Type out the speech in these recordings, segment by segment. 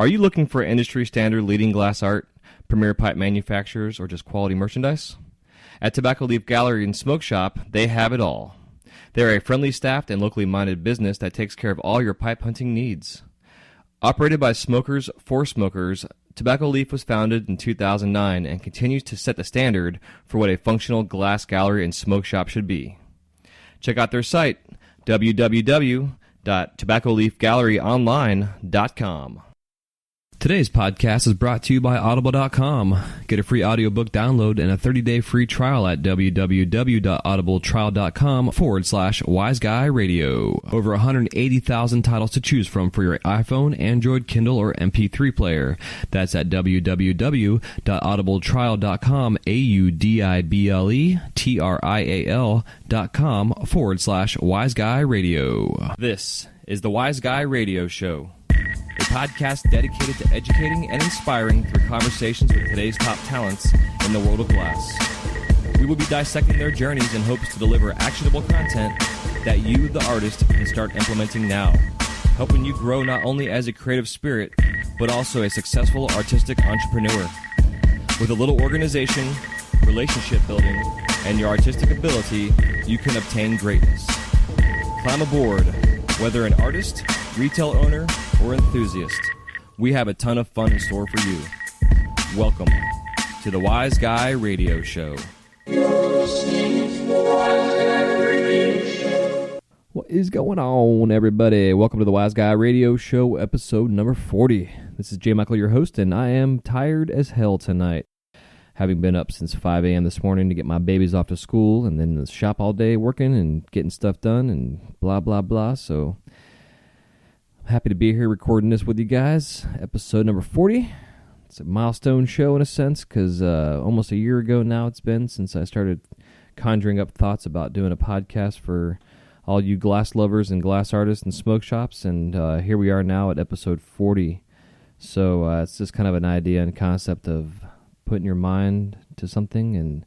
Are you looking for industry standard leading glass art, premier pipe manufacturers, or just quality merchandise? At Tobacco Leaf Gallery and Smoke Shop, they have it all. They're a friendly staffed and locally minded business that takes care of all your pipe hunting needs. Operated by smokers for smokers, Tobacco Leaf was founded in 2009 and continues to set the standard for what a functional glass gallery and smoke shop should be. Check out their site, www.tobaccoleafgalleryonline.com. Today's podcast is brought to you by Audible.com. Get a free audiobook download and a 30-day free trial at www.audibletrial.com/WiseGuyRadio. Over 180,000 titles to choose from for your iPhone, Android, Kindle, or MP3 player. That's at www.audibletrial.com, AUDIBLETRIAL.com/WiseGuyRadio. This is the Wise Guy Radio Show, a podcast dedicated to educating and inspiring through conversations with today's top talents in the world of glass. We will be dissecting their journeys in hopes to deliver actionable content that you, the artist, can start implementing now, helping you grow not only as a creative spirit, but also a successful artistic entrepreneur. With a little organization, relationship building, and your artistic ability, you can obtain greatness. Climb aboard, whether an artist, retail owner, or enthusiast. We have a ton of fun in store for you. Welcome to the Wise Guy Radio Show. What is going on, everybody? Welcome to the Wise Guy Radio Show, episode number 40. This is J. Michael, your host, and I am tired as hell tonight. Having been up since 5 a.m. this morning to get my babies off to school, and then in the shop all day working and getting stuff done and blah, blah, blah. So I'm happy to be here recording this with you guys. Episode number 40. It's a milestone show in a sense because almost a year ago now it's been since I started conjuring up thoughts about doing a podcast for all you glass lovers and glass artists and smoke shops. And here we are now at episode 40. So it's just kind of an idea and concept of putting your mind to something and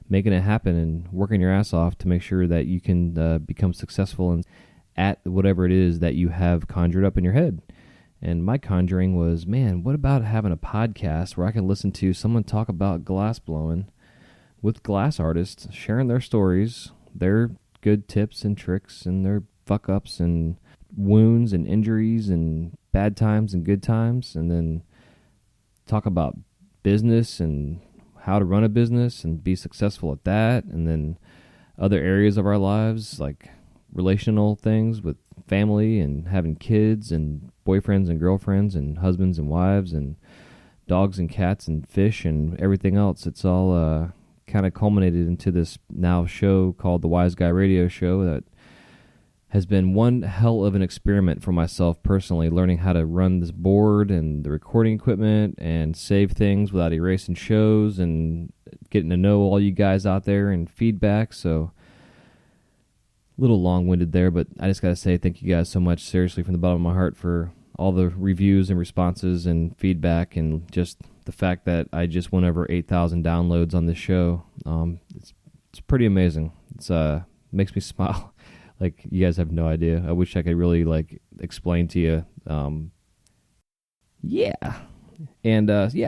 making it happen and working your ass off to make sure that you can become successful and at whatever it is that you have conjured up in your head. And my conjuring was, man, what about having a podcast where I can listen to someone talk about glass blowing with glass artists, sharing their stories, their good tips and tricks and their fuck-ups and wounds and injuries and bad times and good times, and then talk about business and how to run a business and be successful at that, and then other areas of our lives like relational things with family and having kids and boyfriends and girlfriends and husbands and wives and dogs and cats and fish and everything else. It's all kind of culminated into this now show called the Wise Guy Radio Show that has been one hell of an experiment for myself personally, learning how to run this board and the recording equipment and save things without erasing shows and getting to know all you guys out there and feedback. So a little long-winded there, but I just got to say thank you guys so much, seriously, from the bottom of my heart for all the reviews and responses and feedback, and just the fact that I just went over 8,000 downloads on this show. It's pretty amazing. It's makes me smile. Like, you guys have no idea. I wish I could really, explain to you.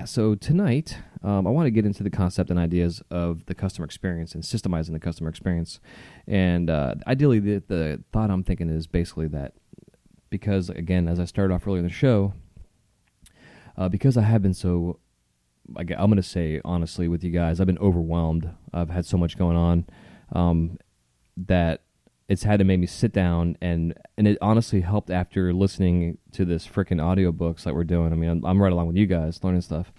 So tonight, I want to get into the concept and ideas of the customer experience and systemizing the customer experience. And ideally, the thought I'm thinking is basically that because, again, as I started off earlier in the show, because I have been so, I'm going to say honestly with you guys, I've been overwhelmed. I've had so much going on that it's had to make me sit down, and it honestly helped after listening to this freaking audiobooks like we're doing. I mean, I'm right along with you guys learning stuff.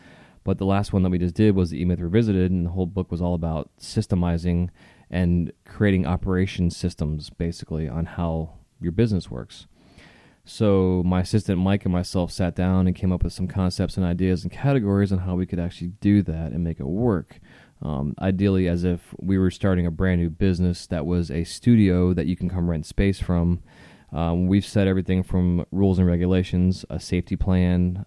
But the last one that we just did was the E-Myth Revisited, and the whole book was all about systemizing and creating operation systems, basically, on how your business works. So my assistant Mike and myself sat down and came up with some concepts and ideas and categories on how we could actually do that and make it work. Ideally as if we were starting a brand new business that was a studio that you can come rent space from. We've set everything from rules and regulations, a safety plan,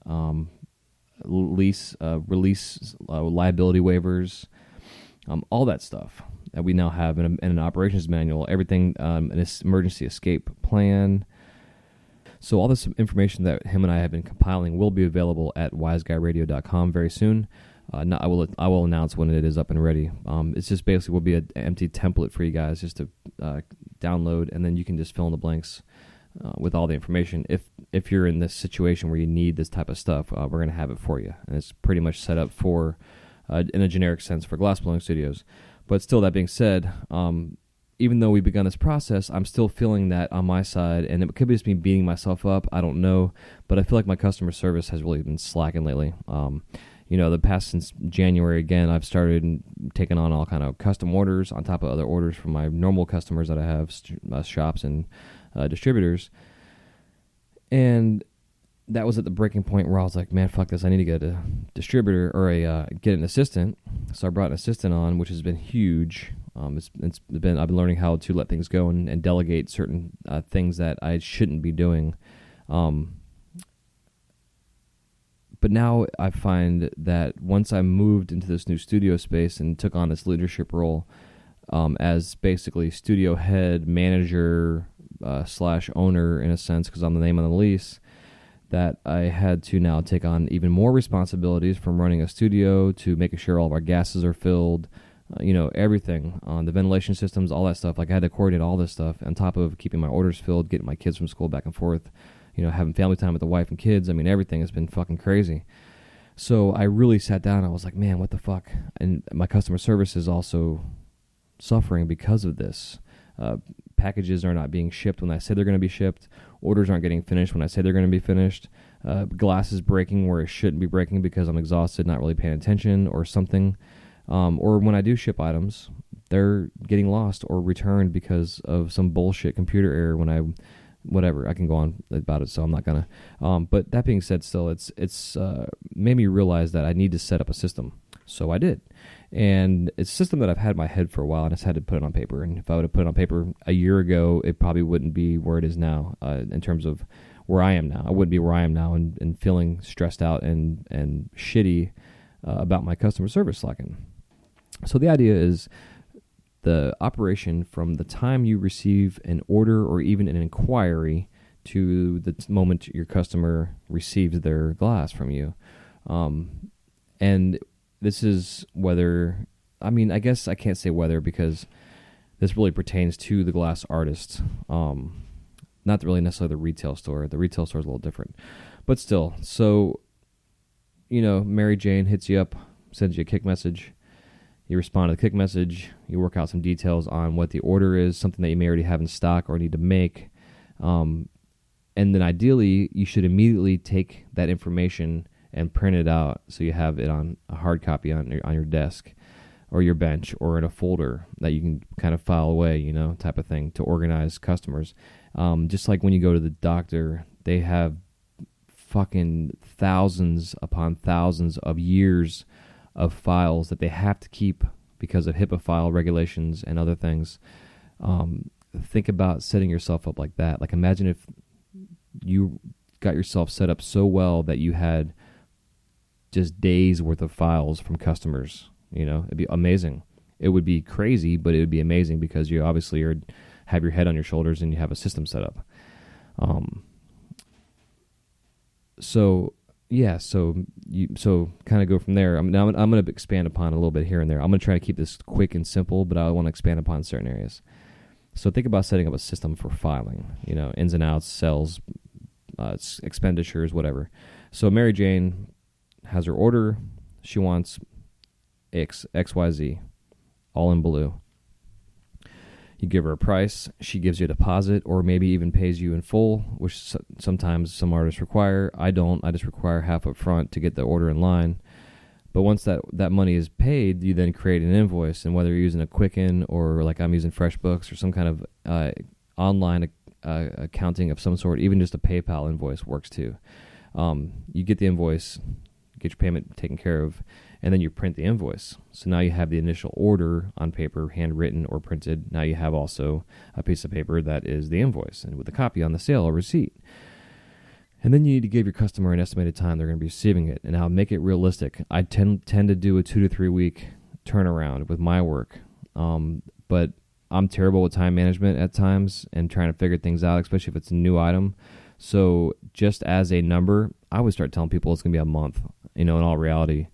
release liability waivers, all that stuff that we now have in an operations manual, everything, an emergency escape plan. So all this information that him and I have been compiling will be available at wiseguyradio.com very soon. I will announce when it is up and ready. It's just basically will be an empty template for you guys just to download, and then you can just fill in the blanks with all the information. If you're in this situation where you need this type of stuff, we're going to have it for you, and it's pretty much set up for in a generic sense for glass blowing studios. But still, that being said, even though we've begun this process, I'm still feeling that on my side, and it could be just me beating myself up. I don't know, but I feel like my customer service has really been slacking lately. The past since January, again, I've started taking on all kind of custom orders on top of other orders from my normal customers that I have, shops and distributors. And that was at the breaking point where I was like, man, fuck this. I need to get a distributor or get an assistant. So I brought an assistant on, which has been huge. I've been learning how to let things go and delegate certain things that I shouldn't be doing. But now I find that once I moved into this new studio space and took on this leadership role as basically studio head, manager, / owner in a sense, because I'm the name on the lease, that I had to now take on even more responsibilities from running a studio to making sure all of our gases are filled, everything on the ventilation systems, all that stuff. Like I had to coordinate all this stuff on top of keeping my orders filled, getting my kids from school back and forth, having family time with the wife and kids. I mean, everything has been fucking crazy. So I really sat down and I was like, man, what the fuck? And my customer service is also suffering because of this. Packages are not being shipped when I say they're going to be shipped. Orders aren't getting finished when I say they're going to be finished. Glass is breaking where it shouldn't be breaking because I'm exhausted, not really paying attention or something. Or when I do ship items, they're getting lost or returned because of some bullshit computer error whatever. I can go on about it, so I'm not going to. But that being said, still, it's made me realize that I need to set up a system. So I did. And it's a system that I've had in my head for a while, and I just had to put it on paper. And if I would have put it on paper a year ago, it probably wouldn't be where it is now in terms of where I am now. I wouldn't be where I am now and feeling stressed out and shitty about my customer service slacking. So the idea is the operation from the time you receive an order or even an inquiry to the moment your customer receives their glass from you. And this is whether, I guess I can't say whether because this really pertains to the glass artist. Not really necessarily the retail store. The retail store is a little different. But still, so, Mary Jane hits you up, sends you a kick message. You respond to the kick message. You work out some details on what the order is, something that you may already have in stock or need to make. And then ideally, you should immediately take that information and print it out so you have it on a hard copy on your desk or your bench or in a folder that you can kind of file away, type of thing to organize customers. Just like when you go to the doctor, they have fucking thousands upon thousands of years of files that they have to keep because of HIPAA file regulations and other things. Think about setting yourself up like that. Like imagine if you got yourself set up so well that you had just days worth of files from customers. It'd be amazing. It would be crazy, but it would be amazing because you obviously have your head on your shoulders and you have a system set up. So kind of go from there. I'm going to expand upon a little bit here and there. I'm going to try to keep this quick and simple, but I want to expand upon certain areas. So think about setting up a system for filing, ins and outs, sales, expenditures, whatever. So Mary Jane has her order. She wants XYZ, all in blue. You give her a price. She gives you a deposit or maybe even pays you in full, which sometimes some artists require. I don't. I just require half up front to get the order in line. But once that money is paid, you then create an invoice. And whether you're using a Quicken or like I'm using FreshBooks or some kind of online accounting of some sort, even just a PayPal invoice works too. You get the invoice, get your payment taken care of, and then you print the invoice. So now you have the initial order on paper, handwritten or printed. Now you have also a piece of paper that is the invoice and with a copy on the sale or receipt. And then you need to give your customer an estimated time they're going to be receiving it. And now make it realistic. I tend to do a 2 to 3 week turnaround with my work. But I'm terrible with time management at times and trying to figure things out, especially if it's a new item. So just as a number, I would start telling people it's going to be a month, in all reality.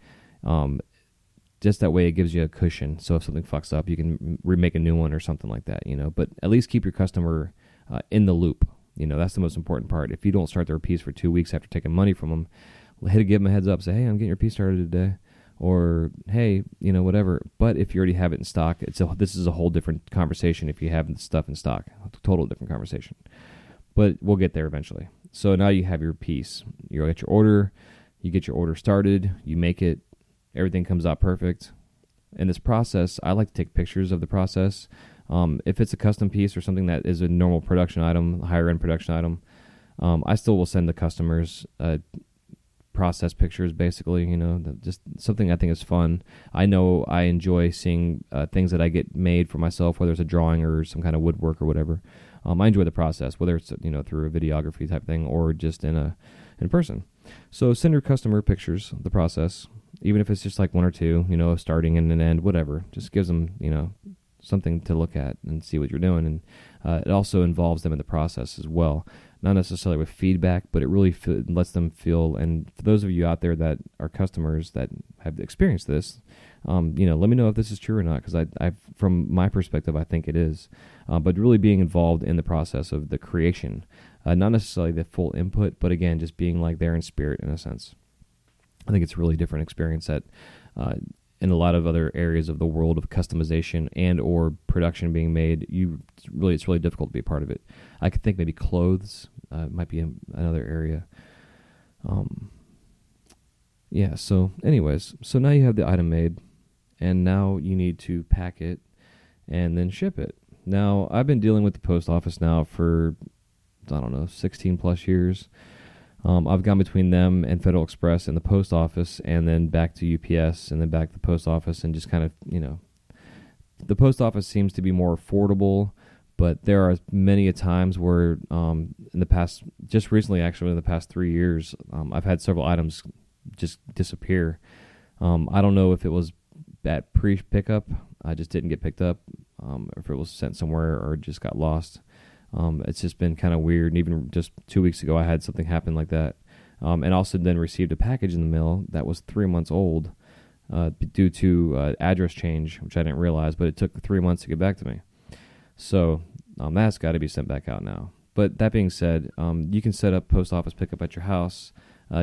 Just that way it gives you a cushion. So if something fucks up, you can remake a new one or something like that, But at least keep your customer in the loop. That's the most important part. If you don't start their piece for 2 weeks after taking money from them, give them a heads up. Say, hey, I'm getting your piece started today. Or, hey, whatever. But if you already have it in stock, this is a whole different conversation if you have the stuff in stock. A total different conversation. But we'll get there eventually. So now you have your piece. You get your order. You get your order started. You make it. Everything comes out perfect. In this process, I like to take pictures of the process. If it's a custom piece or something that is a normal production item, higher end production item, I still will send the customers process pictures, basically, just something I think is fun. I know I enjoy seeing things that I get made for myself, whether it's a drawing or some kind of woodwork or whatever. I enjoy the process, whether it's through a videography type thing or just in person. So send your customer pictures of the process, even if it's just like one or two, starting and an end, whatever. Just gives them, something to look at and see what you're doing. And it also involves them in the process as well. Not necessarily with feedback, but it really lets them feel, and for those of you out there that are customers that have experienced this, let me know if this is true or not, because I from my perspective, I think it is. But really being involved in the process of the creation, not necessarily the full input, but again, just being like there in spirit in a sense. I think it's a really different experience that in a lot of other areas of the world of customization and or production being made, it's really difficult to be a part of it. I could think maybe clothes might be another area. So anyways, so now you have the item made, and now you need to pack it and then ship it. Now, I've been dealing with the post office now for, 16 plus years. I've gone between them and Federal Express and the post office, and then back to UPS, and then back to the post office, and just kind of, the post office seems to be more affordable, but there are many a times where in the past, just recently actually, in the past 3 years, I've had several items just disappear. I don't know if it was at pre-pickup, I just didn't get picked up, or if it was sent somewhere or just got lost. It's just been kind of weird. And even just 2 weeks ago, I had something happen like that. And also then received a package in the mail that was 3 months old due to address change, which I didn't realize, but it took 3 months to get back to me. So that's got to be sent back out now. But that being said, you can set up post office pickup at your house.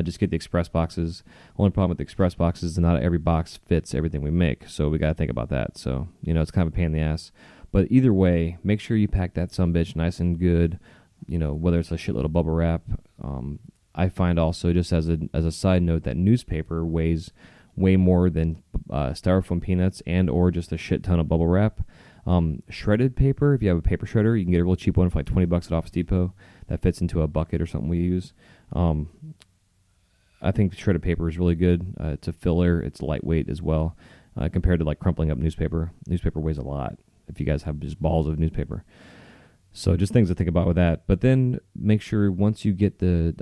Just get the express boxes. Only problem with the express boxes is not every box fits everything we make. So we got to think about that. So, it's kind of a pain in the ass. But either way, make sure you pack that sumbitch nice and good, whether it's a shitload of bubble wrap. I find also, just as a side note, that newspaper weighs way more than styrofoam peanuts and or just a shit ton of bubble wrap. Shredded paper, if you have a paper shredder, you can get a real cheap one for like $20 at Office Depot that fits into a bucket or something we use. I think shredded paper is really good. It's a filler. It's lightweight as well compared to like crumpling up newspaper. Newspaper weighs a lot if you guys have just balls of newspaper. So just things to think about with that. But then make sure once you get the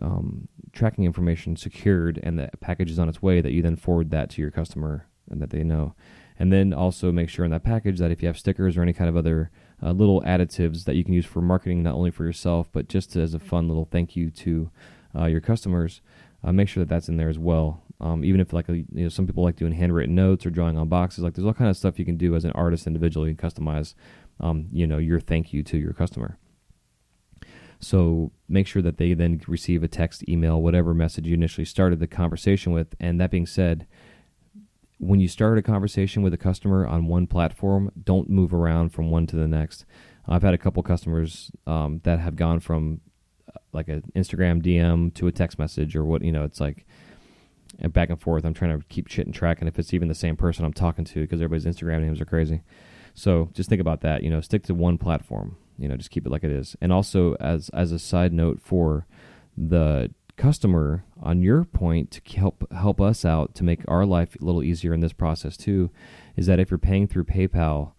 tracking information secured and the package is on its way, that you then forward that to your customer and that they know. And then also make sure in that package that if you have stickers or any kind of other little additives that you can use for marketing, not only for yourself, but just as a fun little thank you to your customers, make sure that that's in there as well. Even if some people like doing handwritten notes or drawing on boxes, there's all kind of stuff you can do as an artist individually and customize, your thank you to your customer. So make sure that they then receive a text, email, whatever message you initially started the conversation with. And that being said, when you start a conversation with a customer on one platform, don't move around from one to the next. I've had a couple customers that have gone from like an Instagram DM to a text message or what, it's like back and forth. I'm trying to keep shit in track, and if it's even the same person I'm talking to, because everybody's Instagram names are crazy. So just think about that, stick to one platform, just keep it like it is. And also as a side note for the customer, on your point, to help us out to make our life a little easier in this process too, is that if you're paying through PayPal,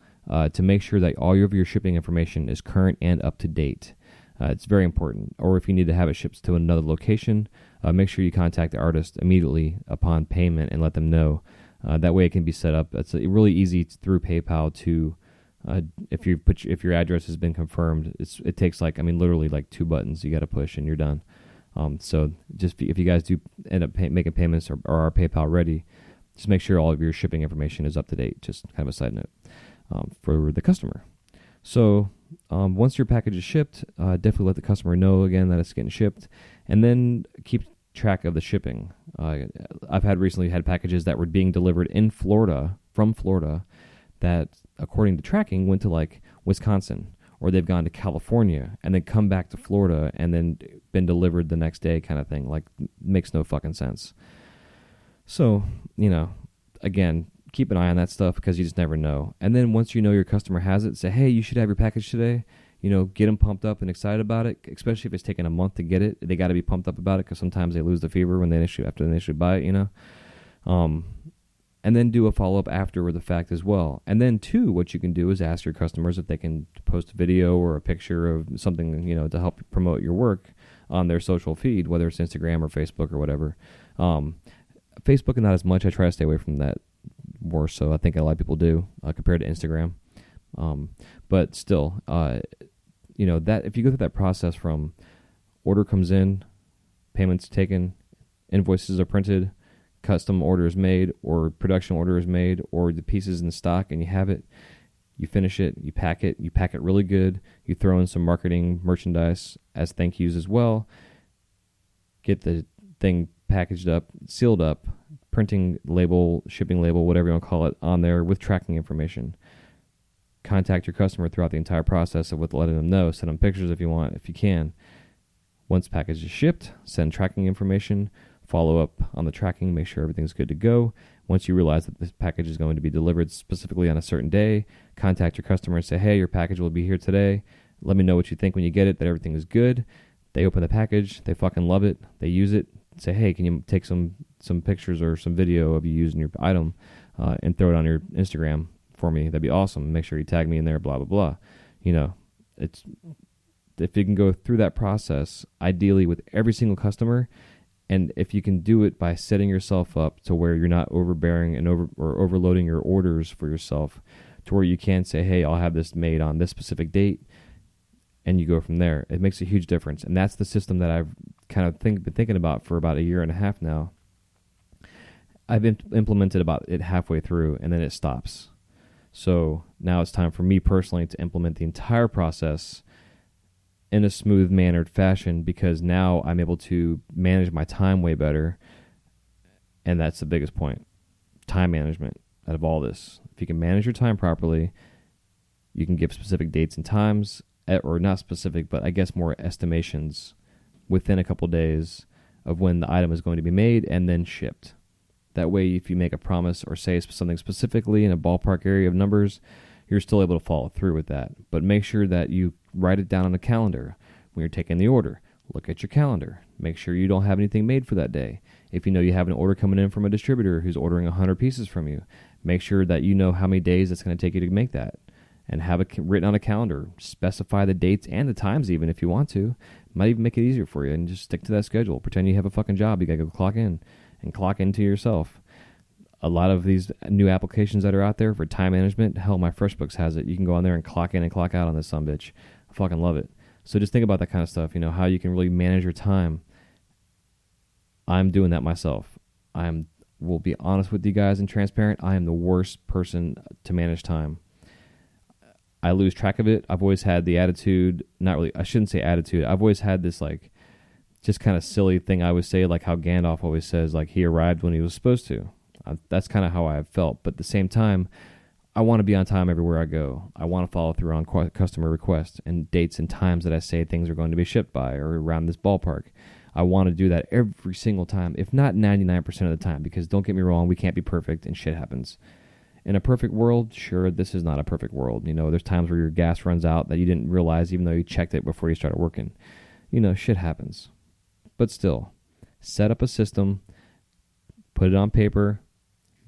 to make sure that all of your shipping information is current and up to date. It's very important. Or if you need to have it shipped to another location, make sure you contact the artist immediately upon payment and let them know. That way it can be set up. It's really easy through PayPal to If your address has been confirmed, it takes literally like 2 buttons you got to push and you're done. So just if you guys do end up making payments or are PayPal ready, just make sure all of your shipping information is up to date. Just kind of a side note for the customer. So once your package is shipped, definitely let the customer know again that it's getting shipped, and then keep track of the shipping. I've recently had packages that were being delivered from Florida, that according to tracking went to like Wisconsin, or they've gone to California and then come back to Florida and then been delivered the next day, kind of thing. Like, makes no fucking sense. So, again, keep an eye on that stuff because you just never know. And then once you know your customer has it, say, hey, you should have your package today. Get them pumped up and excited about it, especially if it's taken a month to get it. They got to be pumped up about it because sometimes they lose the fever when after they initially buy it, And then do a follow-up after the fact as well. And then, too, what you can do is ask your customers if they can post a video or a picture of something, to help promote your work on their social feed, whether it's Instagram or Facebook or whatever. Facebook, not as much. I try to stay away from that more so. I think a lot of people do compared to Instagram. But still, that if you go through that process from order comes in, payments taken, invoices are printed, custom order is made, or production order is made, or the pieces in stock and you have it, you finish it, you pack it really good, you throw in some marketing merchandise as thank yous as well, get the thing packaged up, sealed up, printing label, shipping label, whatever you want to call it, on there with tracking information. Contact your customer throughout the entire process of letting them know. Send them pictures if you can. Once package is shipped, send tracking information, follow up on the tracking, make sure everything's good to go. Once you realize that this package is going to be delivered specifically on a certain day, contact your customer and say, hey, your package will be here today. Let me know what you think when you get it, that everything is good. They open the package, they fucking love it, they use it, say, hey, can you take some pictures or some video of you using your item and throw it on your Instagram for me? That'd be awesome. Make sure you tag me in there, blah, blah, blah. It's if you can go through that process, ideally with every single customer, and if you can do it by setting yourself up to where you're not overbearing and overloading your orders for yourself, to where you can say, hey, I'll have this made on this specific date, and you go from there. It makes a huge difference. And that's the system that I've kind of been thinking about for about a year and a half now. I've implemented about it halfway through, and then it stops. So now it's time for me personally to implement the entire process in a smooth-mannered fashion, because now I'm able to manage my time way better, and that's the biggest point. Time management out of all this. If you can manage your time properly, you can give specific dates and times, or not specific, but I guess more estimations within a couple days of when the item is going to be made and then shipped. That way, if you make a promise or say something specifically in a ballpark area of numbers, you're still able to follow through with that. But make sure that you write it down on a calendar when you're taking the order. Look at your calendar. Make sure you don't have anything made for that day. If you know you have an order coming in from a distributor who's ordering 100 pieces from you, make sure that you know how many days it's going to take you to make that, and have it written on a calendar. Specify the dates and the times even if you want to. It might even make it easier for you, and just stick to that schedule. Pretend you have a fucking job. You got to go clock in and clock into yourself. A lot of these new applications that are out there for time management, hell, my FreshBooks has it. You can go on there and clock in and clock out on this sumbitch. I fucking love it. So just think about that kind of stuff, how you can really manage your time. I'm doing that myself. Will be honest with you guys and transparent. I am the worst person to manage time. I lose track of it. I've always had the attitude, I shouldn't say attitude. I've always had this just kind of silly thing I always say, like how Gandalf always says, he arrived when he was supposed to. That's kind of how I've felt. But at the same time, I want to be on time everywhere I go. I want to follow through on customer requests and dates and times that I say things are going to be shipped by or around this ballpark. I want to do that every single time, if not 99% of the time, because don't get me wrong, we can't be perfect and shit happens. In a perfect world, sure, this is not a perfect world. There's times where your gas runs out that you didn't realize even though you checked it before you started working. Shit happens. But still, set up a system, put it on paper,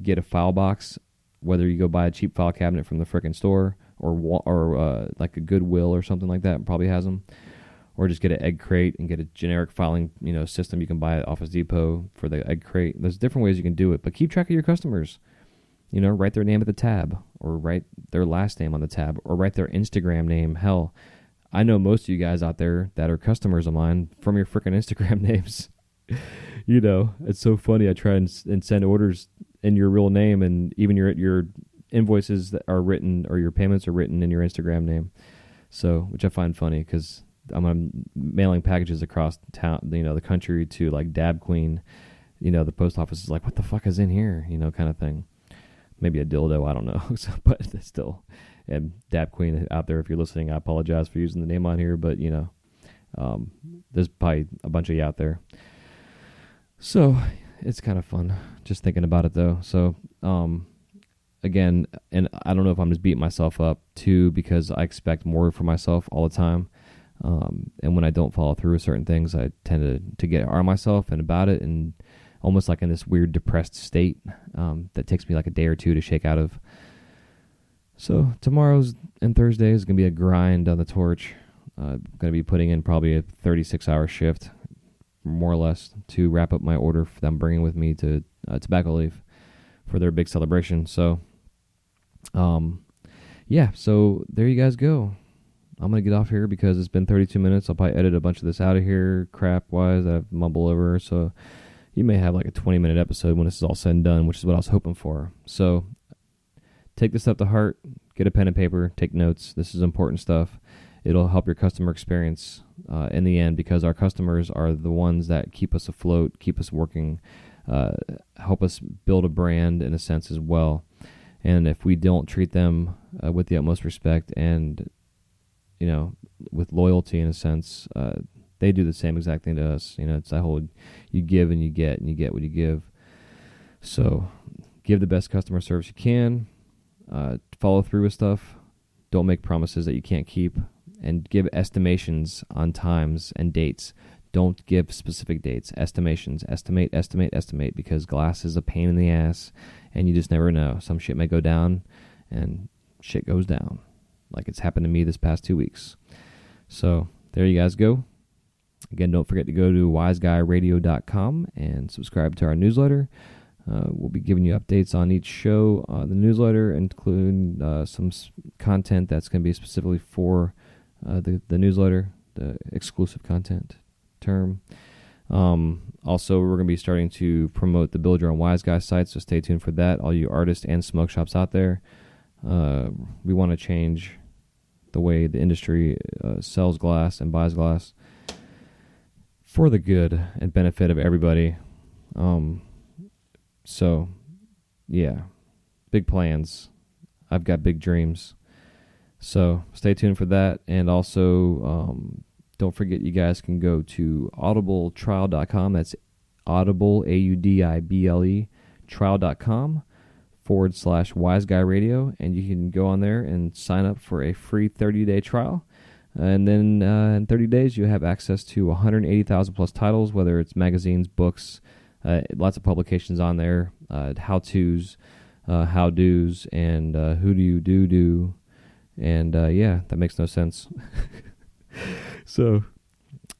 get a file box, whether you go buy a cheap file cabinet from the frickin' store or like a Goodwill or something like that, probably has them, or just get an egg crate and get a generic filing system you can buy at Office Depot for the egg crate. There's different ways you can do it, but keep track of your customers. write their name at the tab, or write their last name on the tab, or write their Instagram name. Hell, I know most of you guys out there that are customers of mine from your freaking Instagram names. It's so funny. I try and send orders in your real name, and even your invoices that are written, or your payments are written in your Instagram name. So, which I find funny, because I'm mailing packages across town, the country, to like Dab Queen. The post office is like, what the fuck is in here? Kind of thing. Maybe a dildo, I don't know. But still, and Dab Queen out there, if you're listening, I apologize for using the name on here, but there's probably a bunch of you out there. So it's kind of fun just thinking about it, though. So again, and I don't know if I'm just beating myself up too, because I expect more for myself all the time. And when I don't follow through with certain things, I tend to get hard on myself and about it, and almost like in this weird depressed state that takes me like a day or two to shake out of. So tomorrow's and Thursday is going to be a grind on the torch. I'm going to be putting in probably a 36-hour shift, more or less, to wrap up my order that I'm bringing with me to Tobacco Leaf for their big celebration. So, yeah, so there you guys go. I'm going to get off here because it's been 32 minutes. I'll probably edit a bunch of this out of here, crap-wise, that I've mumbled over. So you may have like a 20-minute episode when this is all said and done, which is what I was hoping for. So take this up to heart. Get a pen and paper. Take notes. This is important stuff. It'll help your customer experience in the end, because our customers are the ones that keep us afloat, keep us working, help us build a brand in a sense as well. And if we don't treat them with the utmost respect and with loyalty in a sense, they do the same exact thing to us. It's that whole, you give and you get what you give. So give the best customer service you can, follow through with stuff, don't make promises that you can't keep, and give estimations on times and dates. Don't give specific dates, estimations, estimate, because glass is a pain in the ass, and you just never know. Some shit may go down, and shit goes down, like it's happened to me this past 2 weeks. So there you guys go. Again, don't forget to go to wiseguyradio.com and subscribe to our newsletter. We'll be giving you updates on each show, the newsletter, including some content that's going to be specifically for the newsletter, the exclusive content term. Also, we're going to be starting to promote the Build Your Own Wise Guy site, so stay tuned for that, all you artists and smoke shops out there. We want to change the way the industry sells glass and buys glass for the good and benefit of everybody. So, yeah, big plans. I've got big dreams. So stay tuned for that. And also, don't forget you guys can go to audibletrial.com. That's audible, AUDIBLE, trial.com /WiseGuyRadio. And you can go on there and sign up for a free 30-day trial. And then in 30 days, you have access to 180,000 plus titles, whether it's magazines, books, lots of publications on there, how-tos, how-dos, and who do you do. And yeah, that makes no sense. So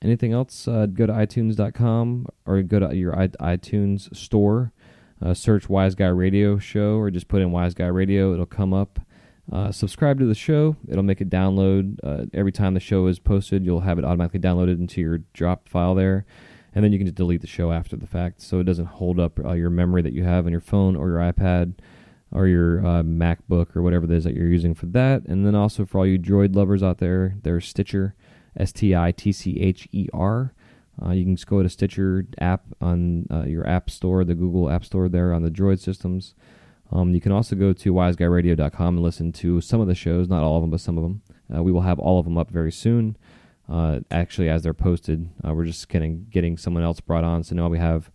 anything else, go to iTunes.com or go to your iTunes store, search Wise Guy Radio Show, or just put in Wise Guy Radio. It'll come up. Subscribe to the show. It'll make it download. Every time the show is posted, you'll have it automatically downloaded into your drop file there. And then you can just delete the show after the fact, so it doesn't hold up your memory that you have on your phone or your iPad or your MacBook or whatever it is that you're using for that. And then also for all you Droid lovers out there, there's Stitcher, STITCHER. You can just go to Stitcher app on your app store, the Google App Store there on the Droid systems. You can also go to wiseguyradio.com and listen to some of the shows, not all of them, but some of them. We will have all of them up very soon. Actually, as they're posted, we're just getting someone else brought on. So now we have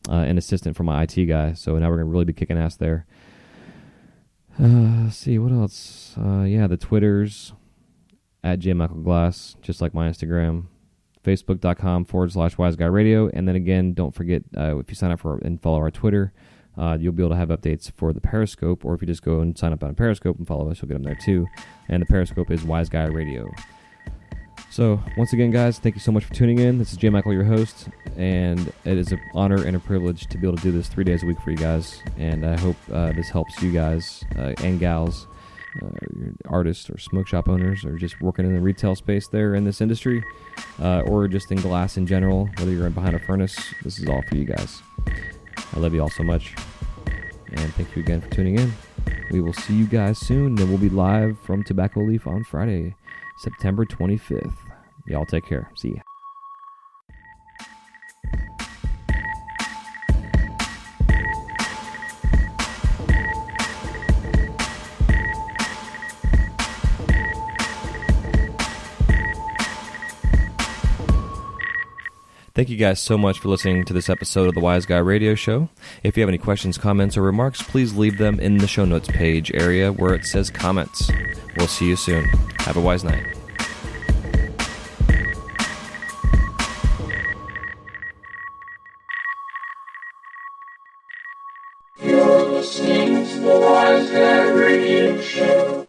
an assistant for my IT guy. So now we're going to really be kicking ass there. Let's see, what else? Yeah, the Twitters, at jmichaelglass, just like my Instagram. Facebook.com /WiseGuyRadio. And then again, don't forget, if you sign up for and follow our Twitter, you'll be able to have updates for the Periscope, or if you just go and sign up on Periscope and follow us, you'll get them there too. And the Periscope is Wise Guy Radio. So, once again, guys, thank you so much for tuning in. This is J. Michael, your host, and it is an honor and a privilege to be able to do this 3 days a week for you guys, and I hope this helps you guys and gals, artists or smoke shop owners, or just working in the retail space there in this industry, or just in glass in general, whether you're behind a furnace. This is all for you guys. I love you all so much, and thank you again for tuning in. We will see you guys soon, and we'll be live from Tobacco Leaf on Friday, September 25th. Y'all take care. See ya. Thank you guys so much for listening to this episode of the Wise Guy Radio Show. If you have any questions, comments, or remarks, please leave them in the show notes page area where it says comments. We'll see you soon. Have a wise night.